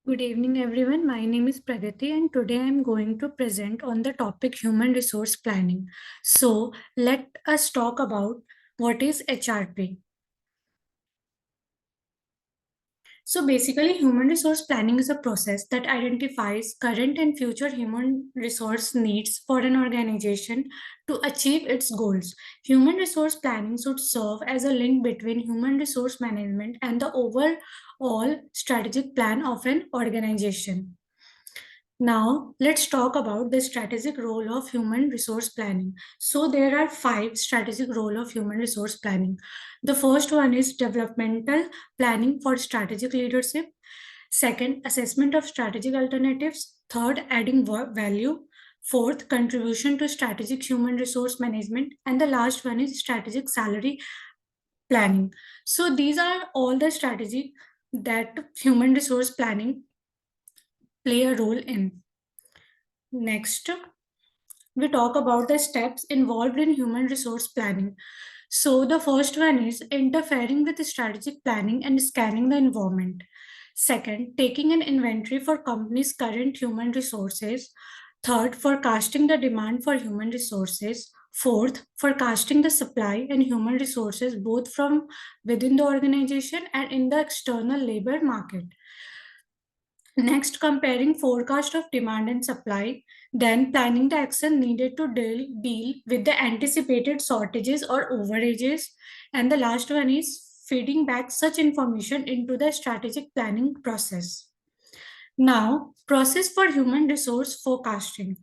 Good evening, everyone. My name is Pragati, and today I'm going to present on the topic human resource planning. So, let us talk about what is HRP. So, basically, human resource planning is a process that identifies current and future human resource needs for an organization to achieve its goals. Human resource planning should serve as a link between human resource management and the overall strategic plan of an organization. Now, let's talk about the strategic role of human resource planning. So, there are five strategic role of human resource planning. The first one is developmental planning for strategic leadership. Second, assessment of strategic alternatives. Third, adding value. Fourth, contribution to strategic human resource management. And the last one is strategic salary planning. So, these are all the strategy that human resource planning play a role in. Next, we talk about the steps involved in human resource planning. So, the first one is interfering with strategic planning and scanning the environment. Second, taking an inventory for companies' current human resources. Third, forecasting the demand for human resources. Fourth, forecasting the supply and human resources both from within the organization and in the external labor market. Next, comparing forecast of demand and supply, then planning the action needed to deal with the anticipated shortages or overages. And the last one is feeding back such information into the strategic planning process. Now, process for human resource forecasting.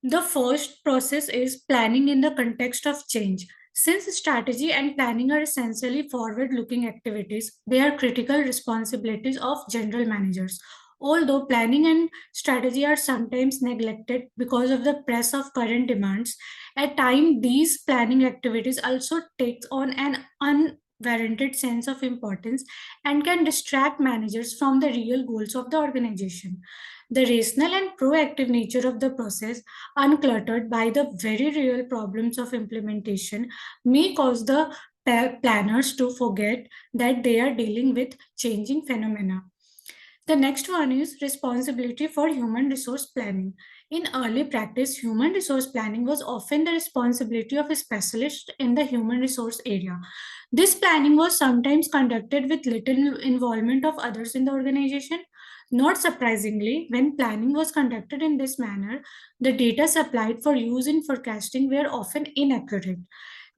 The first process is planning in the context of change. Since strategy and planning are essentially forward looking activities, they are critical responsibilities of general managers. Although planning and strategy are sometimes neglected because of the press of current demands, at times these planning activities also take on an unwarranted sense of importance and can distract managers from the real goals of the organization. The rational and proactive nature of the process, uncluttered by the very real problems of implementation, may cause the planners to forget that they are dealing with changing phenomena. The next one is responsibility for human resource planning. In early practice, human resource planning was often the responsibility of a specialist in the human resource area. This planning was sometimes conducted with little involvement of others in the organization. Not surprisingly, when planning was conducted in this manner, the data supplied for use in forecasting were often inaccurate.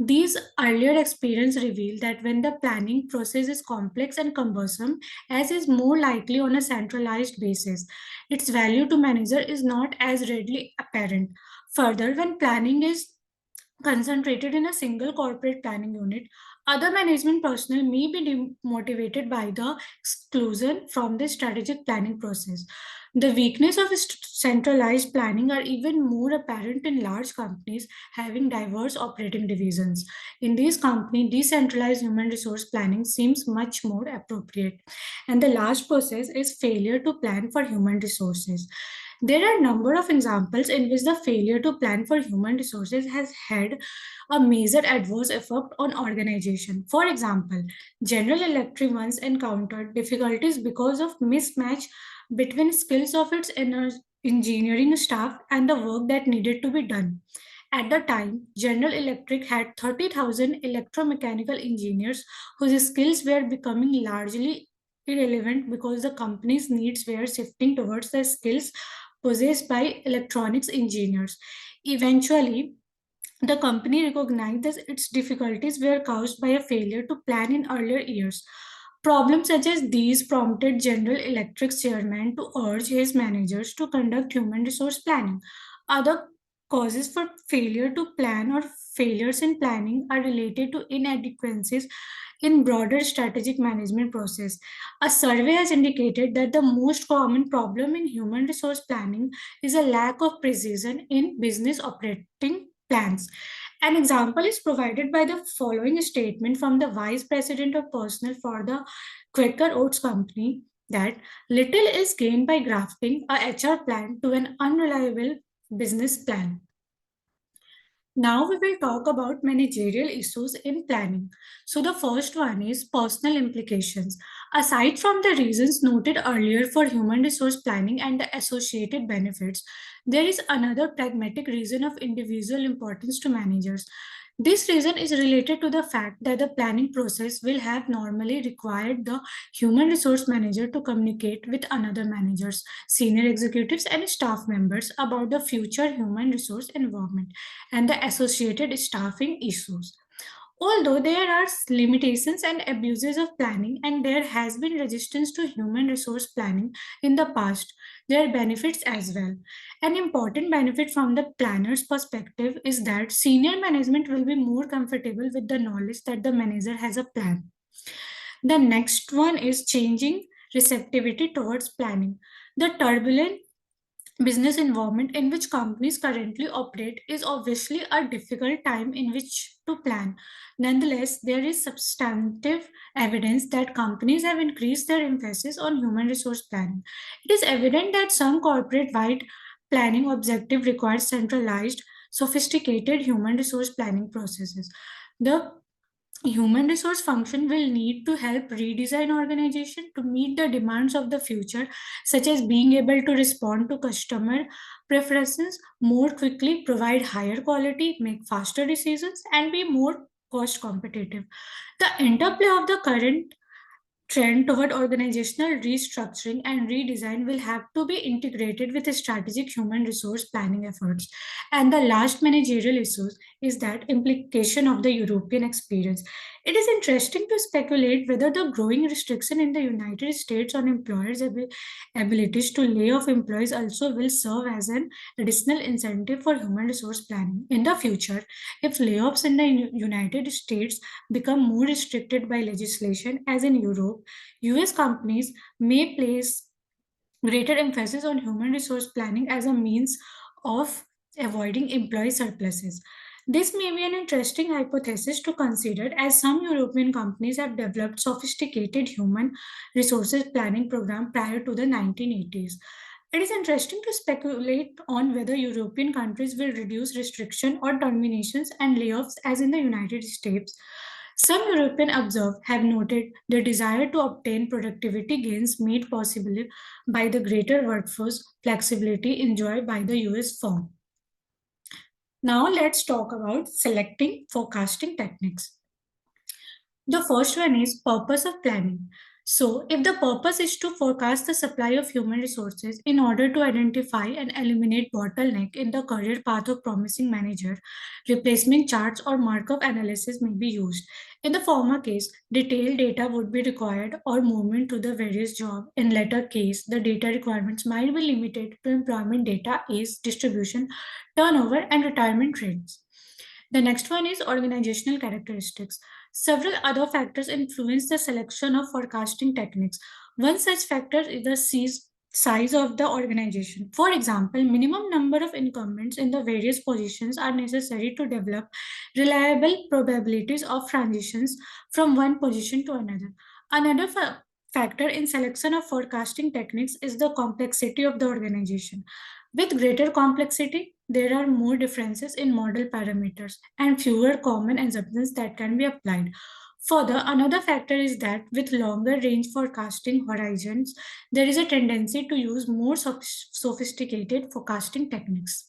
These earlier experience reveal that when the planning process is complex and cumbersome, as is more likely on a centralized basis, its value to manager is not as readily apparent. Further, when planning is concentrated in a single corporate planning unit, other management personnel may be demotivated by the exclusion from the strategic planning process. The weakness of centralized planning are even more apparent in large companies having diverse operating divisions. In these companies, decentralized human resource planning seems much more appropriate. And the last process is failure to plan for human resources. There are a number of examples in which the failure to plan for human resources has had a major adverse effect on organization. For example, General Electric once encountered difficulties because of mismatch between skills of its engineering staff and the work that needed to be done. At the time, General Electric had 30,000 electromechanical engineers whose skills were becoming largely irrelevant because the company's needs were shifting towards the skills possessed by electronics engineers. Eventually, the company recognized that its difficulties were caused by a failure to plan in earlier years. Problems such as these prompted General Electric's chairman to urge his managers to conduct human resource planning. Other causes for failure to plan or failures in planning are related to inadequacies in broader strategic management process. A survey has indicated that the most common problem in human resource planning is a lack of precision in business operating plans. An example is provided by the following statement from the Vice President of Personnel for the Quaker Oats Company that little is gained by grafting a HR plan to an unreliable business plan. Now we will talk about managerial issues in planning. So the first one is personal implications. Aside from the reasons noted earlier for human resource planning and the associated benefits, there is another pragmatic reason of individual importance to managers. This reason is related to the fact that the planning process will have normally required the human resource manager to communicate with another managers, senior executives, and staff members about the future human resource environment and the associated staffing issues. Although there are limitations and abuses of planning, and there has been resistance to human resource planning in the past, there are benefits as well. An important benefit from the planner's perspective is that senior management will be more comfortable with the knowledge that the manager has a plan. The next one is changing receptivity towards planning. The turbulent business environment in which companies currently operate is obviously a difficult time in which to plan. Nonetheless, there is substantive evidence that companies have increased their emphasis on human resource planning. It is evident that some corporate wide planning objective requires centralized, sophisticated human resource planning processes. The human resource function will need to help redesign organization to meet the demands of the future, such as being able to respond to customer preferences more quickly, provide higher quality, make faster decisions, and be more cost competitive. The interplay of the current trend toward organizational restructuring and redesign will have to be integrated with strategic human resource planning efforts. And the last managerial issue is that implication of the European experience. It is interesting to speculate whether the growing restriction in the United States on employers' abilities to lay off employees also will serve as an additional incentive for human resource planning. In the future, if layoffs in the United States become more restricted by legislation, as in Europe, US companies may place greater emphasis on human resource planning as a means of avoiding employee surpluses. This may be an interesting hypothesis to consider as some European companies have developed sophisticated human resources planning program prior to the 1980s. It is interesting to speculate on whether European countries will reduce restriction or terminations and layoffs as in the United States. Some European observers have noted the desire to obtain productivity gains made possible by the greater workforce flexibility enjoyed by the US firm. Now let's talk about selecting forecasting techniques. The first one is purpose of planning. So, if the purpose is to forecast the supply of human resources in order to identify and eliminate bottleneck in the career path of promising manager, replacement charts or Markov analysis may be used. In the former case, detailed data would be required or movement to the various job. In latter case, the data requirements might be limited to employment data, age, distribution, turnover, and retirement rates. The next one is organizational characteristics. Several other factors influence the selection of forecasting techniques. One such factor is the size of the organization. For example, minimum number of incumbents in the various positions are necessary to develop reliable probabilities of transitions from one position to another. Another factor in selection of forecasting techniques is the complexity of the organization. With greater complexity, there are more differences in model parameters and fewer common assumptions that can be applied. Further, another factor is that with longer range forecasting horizons, there is a tendency to use more sophisticated forecasting techniques.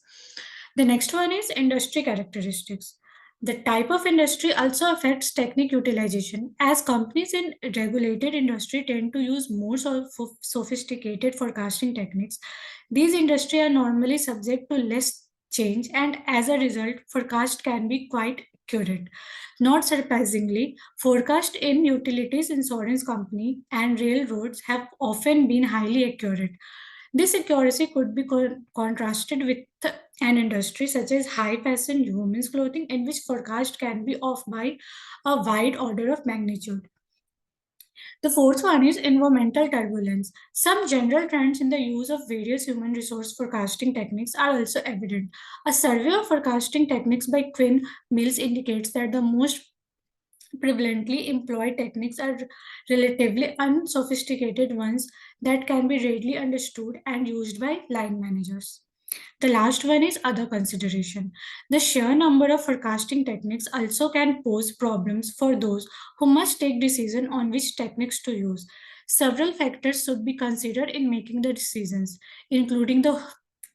The next one is industry characteristics. The type of industry also affects technique utilization, as companies in regulated industry tend to use more sophisticated forecasting techniques. These industries are normally subject to less change, and as a result, forecast can be quite accurate. Not surprisingly, forecast in utilities, insurance company, and railroads have often been highly accurate. This accuracy could be contrasted with an industry such as high fashion women's clothing, in which forecast can be off by a wide order of magnitude. The fourth one is environmental turbulence. Some general trends in the use of various human resource forecasting techniques are also evident. A survey of forecasting techniques by Quinn Mills indicates that the most prevalently employed techniques are relatively unsophisticated ones that can be readily understood and used by line managers. The last one is other consideration. The sheer number of forecasting techniques also can pose problems for those who must take decision on which techniques to use. Several factors should be considered in making the decisions, including the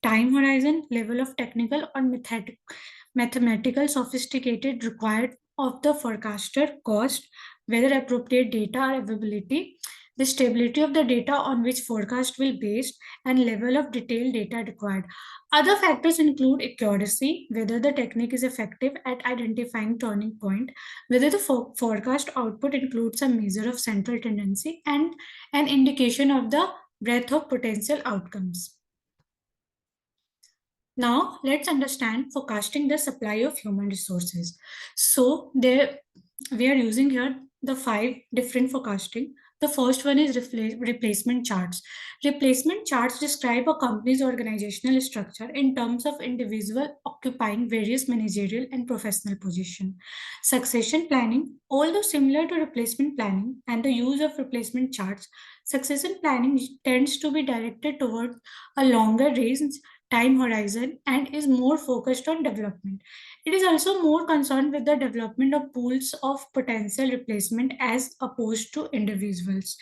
time horizon, level of technical or mathematical sophisticated required of the forecaster, cost, whether appropriate data are availability, the stability of the data on which forecast will based, and level of detailed data required. Other factors include accuracy, whether the technique is effective at identifying turning point, whether the forecast output includes a measure of central tendency, and an indication of the breadth of potential outcomes. Now, let's understand forecasting the supply of human resources. So, there we are using here the five different forecasting. The first one is replacement charts. Replacement charts describe a company's organizational structure in terms of individual occupying various managerial and professional positions. Succession planning, although similar to replacement planning and the use of replacement charts, succession planning tends to be directed toward a longer range time horizon and is more focused on development. It is also more concerned with the development of pools of potential replacement as opposed to individuals.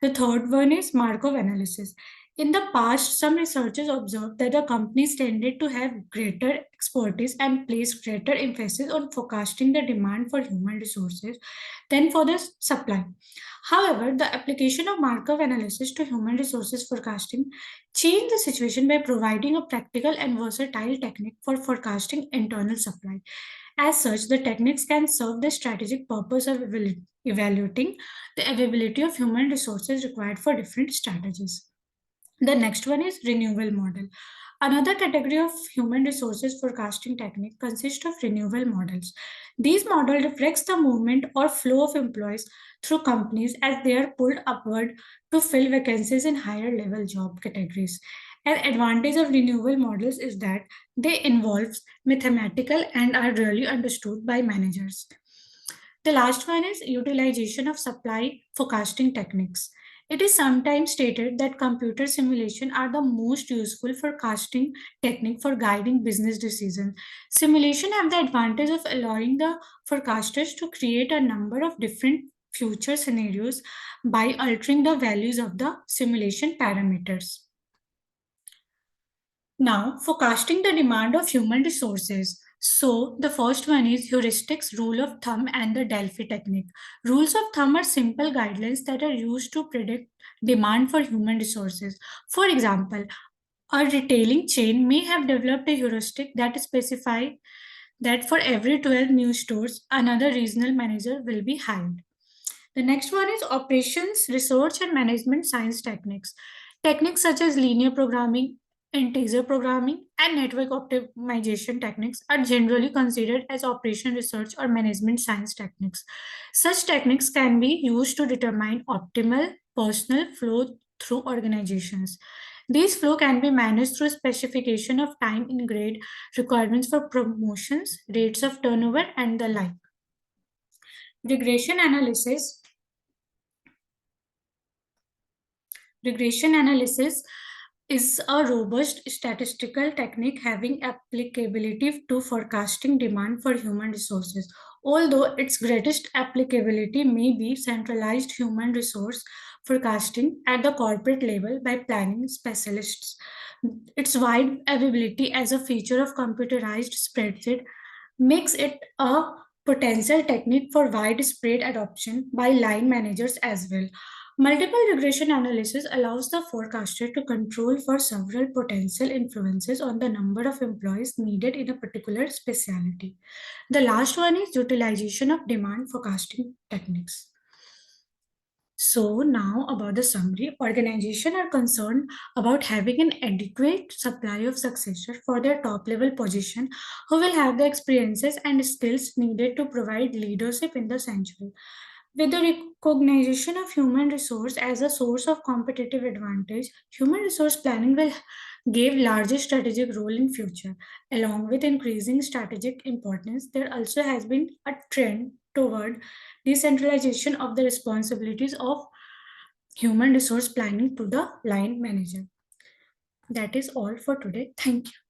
The third one is Markov analysis. In the past, some researchers observed that the companies tended to have greater expertise and place greater emphasis on forecasting the demand for human resources than for the supply. However, the application of Markov analysis to human resources forecasting changed the situation by providing a practical and versatile technique for forecasting internal supply. As such, the techniques can serve the strategic purpose of evaluating the availability of human resources required for different strategies. The next one is renewal model. Another category of human resources forecasting technique consists of renewal models. These models reflects the movement or flow of employees through companies as they are pulled upward to fill vacancies in higher level job categories. An advantage of renewal models is that they involve mathematical and are really understood by managers. The last one is utilization of supply forecasting techniques. It is sometimes stated that computer simulation are the most useful forecasting technique for guiding business decisions. Simulation have the advantage of allowing the forecasters to create a number of different future scenarios by altering the values of the simulation parameters. Now, forecasting the demand of human resources. So, the first one is heuristics, rule of thumb, and the Delphi technique. Rules of thumb are simple guidelines that are used to predict demand for human resources. For example, a retailing chain may have developed a heuristic that specifies that for every 12 new stores, another regional manager will be hired. The next one is operations, research, and management science techniques. Techniques such as linear programming, integer programming, and network optimization techniques are generally considered as operation research or management science techniques. Such techniques can be used to determine optimal personal flow through organizations. These flow can be managed through specification of time in grade, requirements for promotions, rates of turnover, and the like. Regression analysis Regression analysis is a robust statistical technique having applicability to forecasting demand for human resources. Although its greatest applicability may be centralized human resource forecasting at the corporate level by planning specialists. Its wide availability as a feature of computerized spreadsheet makes it a potential technique for widespread adoption by line managers as well. Multiple regression analysis allows the forecaster to control for several potential influences on the number of employees needed in a particular specialty. The last one is utilization of demand forecasting techniques. So now about the summary, organizations are concerned about having an adequate supply of successor for their top level position who will have the experiences and skills needed to provide leadership in the century. With the recognition of human resource as a source of competitive advantage, human resource planning will give larger strategic role in future. Along with increasing strategic importance, there also has been a trend toward decentralization of the responsibilities of human resource planning to the line manager. That is all for today. Thank you.